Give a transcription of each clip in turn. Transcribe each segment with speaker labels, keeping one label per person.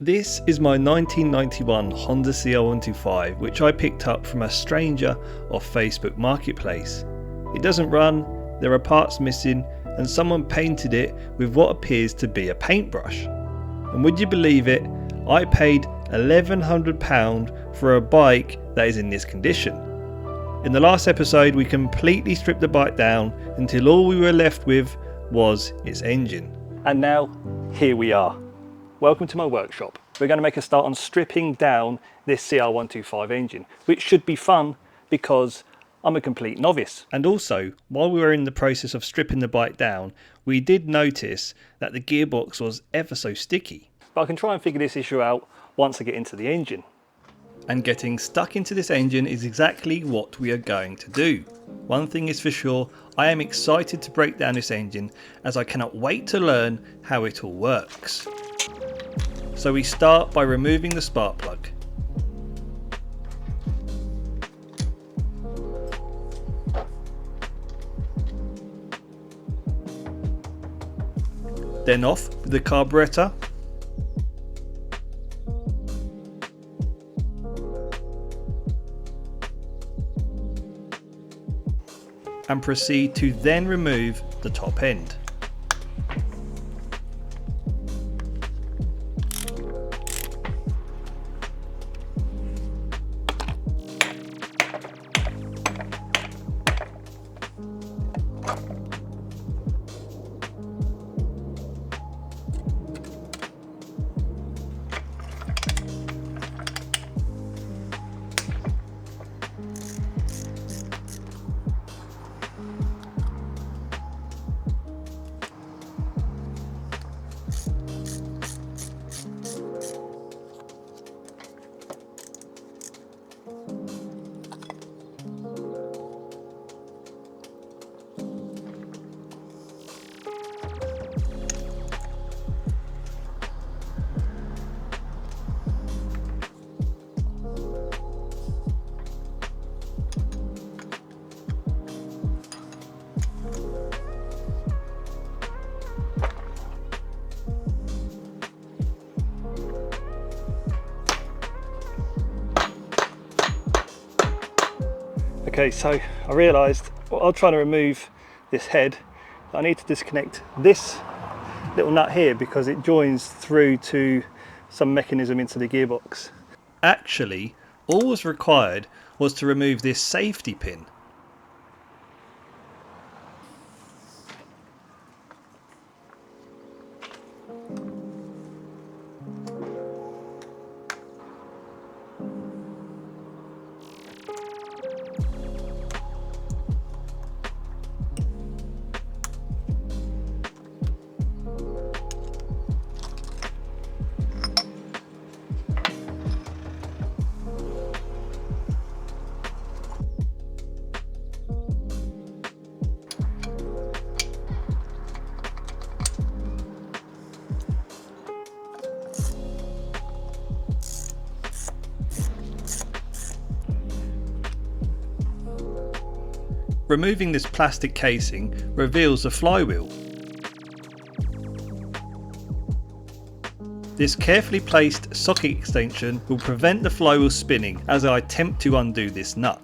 Speaker 1: This is my 1991 Honda CR125, which I picked up from a stranger off Facebook Marketplace. It doesn't run, there are parts missing, and someone painted it with what appears to be a paintbrush. And would you believe it, I paid £1,100 for a bike that is in this condition. In the last episode we completely stripped the bike down until all we were left with was its engine. And now, here we are. Welcome to my workshop. We're going to make a start on stripping down this CR125 engine, which should be fun because I'm a complete novice. And also, while we were in the process of stripping the bike down, we did notice that the gearbox was ever so sticky. But I can try and figure this issue out once I get into the engine. And getting stuck into this engine is exactly what we are going to do. One thing is for sure, I am excited to break down this engine as I cannot wait to learn how it all works. So we start by removing the spark plug. Then off with the carburetor. And proceed to then remove the top end. Okay, so I realised while trying to remove this head, I need to disconnect this little nut here because it joins through to some mechanism into the gearbox. Actually, all was required was to remove this safety pin. Removing this plastic casing reveals the flywheel. This carefully placed socket extension will prevent the flywheel spinning as I attempt to undo this nut.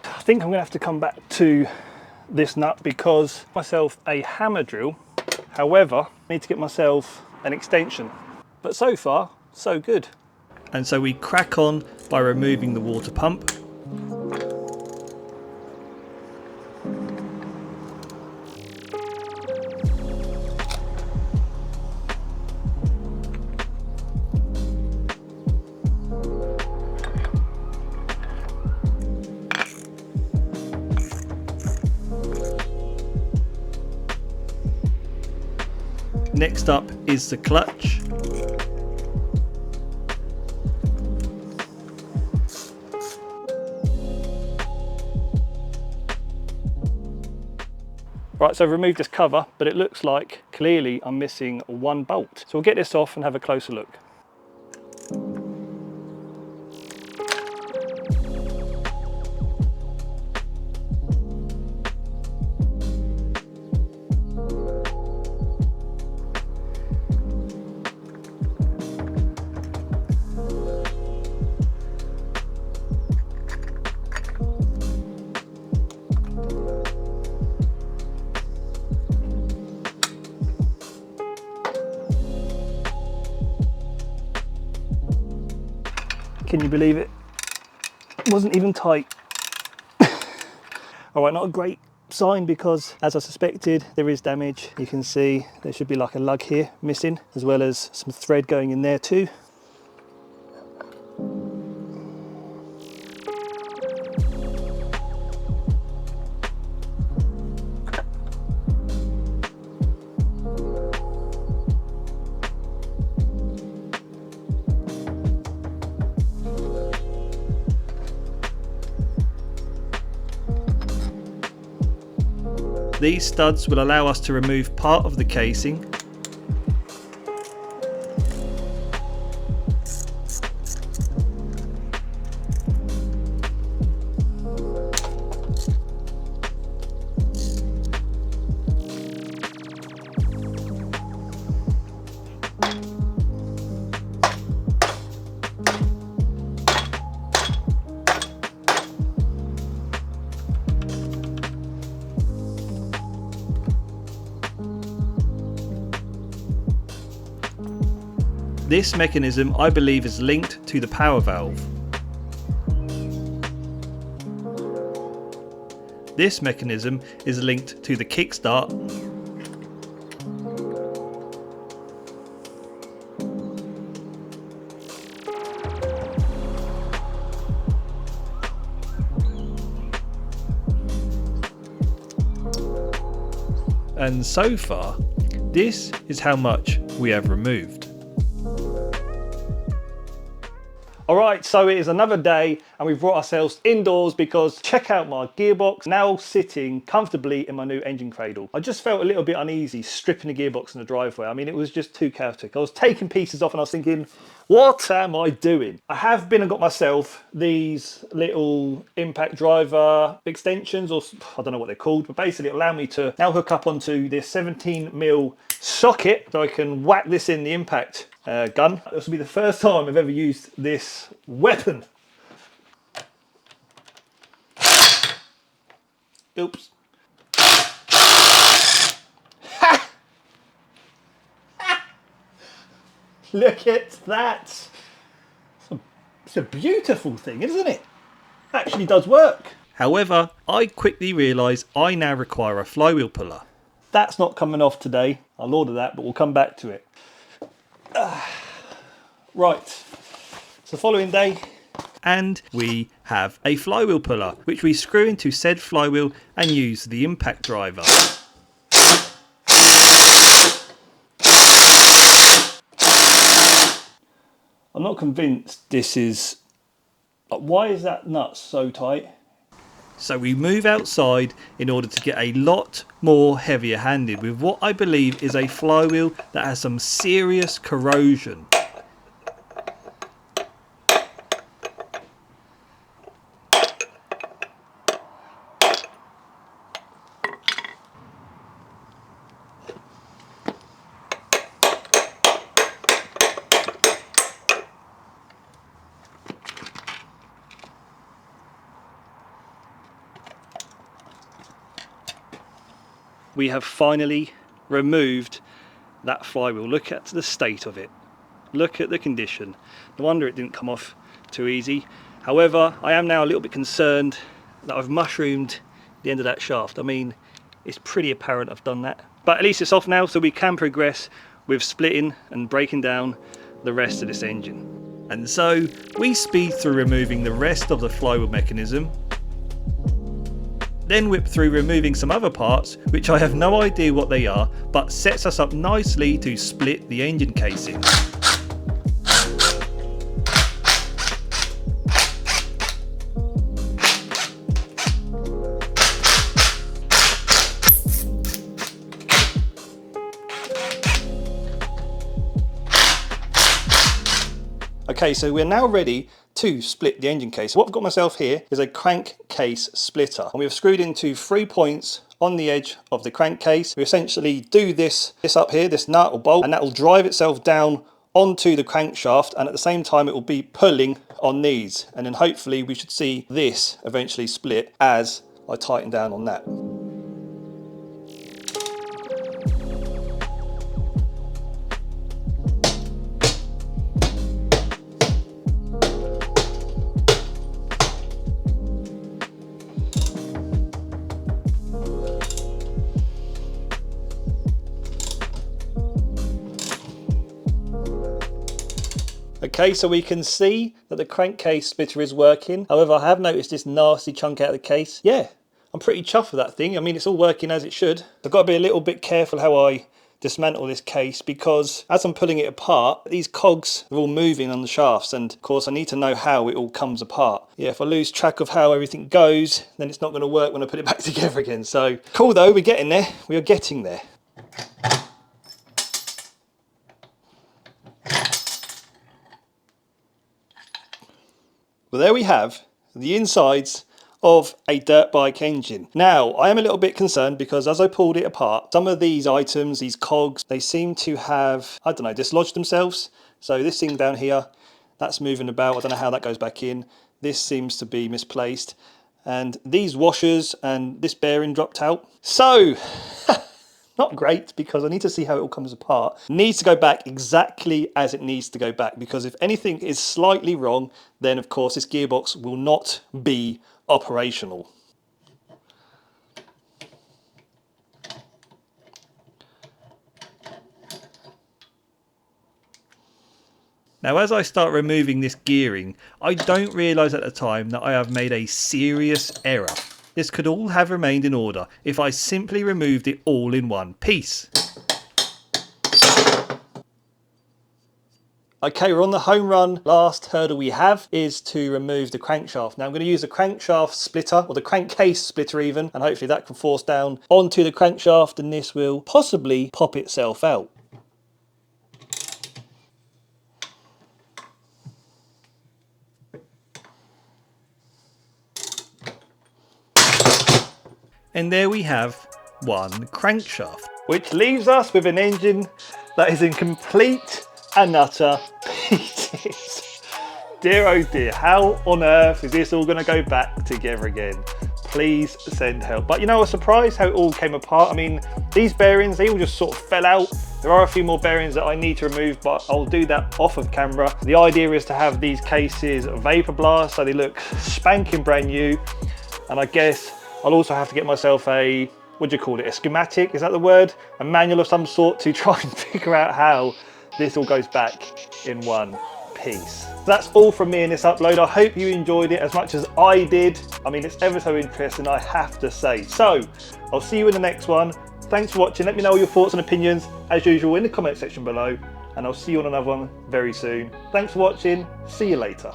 Speaker 1: I think I'm going to have to come back to this nut because I myself a hammer drill. However, I need to get myself an extension. But so far, so good. And so we crack on by removing the water pump. Next up is the clutch. Right, so I've removed this cover, but it looks like clearly I'm missing one bolt. So we'll get this off and have a closer look. Can you believe it? It wasn't even tight. All right, not a great sign because, as I suspected, there is damage. You can see there should be like a lug here missing, as well as some thread going in there too. These studs will allow us to remove part of the casing. This mechanism, I believe, is linked to the power valve. This mechanism is linked to the kickstart. And so far, this is how much we have removed. Alright, so it is another day and we've brought ourselves indoors because check out my gearbox, now sitting comfortably in my new engine cradle. I just felt a little bit uneasy stripping the gearbox in the driveway. I mean, it was just too chaotic. I was taking pieces off and I was thinking, what am I doing? I have been and got myself these little impact driver extensions, or I don't know what they're called, but basically it allow me to now hook up onto this 17mm socket so I can whack this in the impact gun. This will be the first time I've ever used this weapon. Oops. Ha! Look at that. It's a beautiful thing, isn't it? Actually does work. However, I quickly realised I now require a flywheel puller. That's not coming off today. I'll order that, but we'll come back to it. Right, it's the following day and we have a flywheel puller which we screw into said flywheel and use the impact driver. I'm not convinced this is... Why is that nut so tight? So we move outside in order to get a lot more heavier handed with what I believe is a flywheel that has some serious corrosion. We have finally removed that flywheel. Look at the state of it. Look at the condition. No wonder it didn't come off too easy. However, I am now a little bit concerned that I've mushroomed the end of that shaft. I mean, it's pretty apparent I've done that. But at least it's off now, so we can progress with splitting and breaking down the rest of this engine. And so we speed through removing the rest of the flywheel mechanism, then whip through removing some other parts which I have no idea what they are, but sets us up nicely to split the engine casing. Okay, so we're now ready to split the engine case. What I've got myself here is a crankcase splitter, and we've screwed into 3 points on the edge of the crankcase. We essentially do this up here, this nut or bolt, and that will drive itself down onto the crankshaft, and at the same time it will be pulling on these, and then hopefully we should see this eventually split as I tighten down on that. Okay, so we can see that the crankcase splitter is working. However, I have noticed this nasty chunk out of the case. Yeah, I'm pretty chuffed with that thing. I mean, it's all working as it should. I've got to be a little bit careful how I dismantle this case, because as I'm pulling it apart, these cogs are all moving on the shafts, and of course I need to know how it all comes apart. Yeah, if I lose track of how everything goes, then it's not going to work when I put it back together again. So cool though, we're getting there. We are getting there. Well, there we have the insides of a dirt bike engine. Now, I am a little bit concerned because as I pulled it apart, some of these items, these cogs, they seem to have, I don't know, dislodged themselves. So this thing down here, that's moving about. I don't know how that goes back in. This seems to be misplaced. And these washers and this bearing dropped out. So, not great, because I need to see how it all comes apart. Needs to go back exactly as it needs to go back, because if anything is slightly wrong, then of course this gearbox will not be operational. Now, as I start removing this gearing, I don't realise at the time that I have made a serious error. This could all have remained in order if I simply removed it all in one piece. Okay, we're on the home run. Last hurdle we have is to remove the crankshaft. Now I'm going to use the crankshaft splitter, or the crankcase splitter even, and hopefully that can force down onto the crankshaft and this will possibly pop itself out. And there we have one crankshaft, which leaves us with an engine that is in complete and utter pieces. Dear oh dear, how on earth is this all going to go back together again? Please send help. But you know, I was surprised how it all came apart. I mean, these bearings, they all just sort of fell out. There are a few more bearings that I need to remove, but I'll do that off of camera. The idea is to have these cases vapor blast so they look spanking brand new. And I guess I'll also have to get myself a, what do you call it, a schematic, is that the word? A manual of some sort to try and figure out how this all goes back in one piece. That's all from me in this upload. I hope you enjoyed it as much as I did. I mean, it's ever so interesting, I have to say. So, I'll see you in the next one. Thanks for watching. Let me know your thoughts and opinions, as usual, in the comment section below. And I'll see you on another one very soon. Thanks for watching. See you later.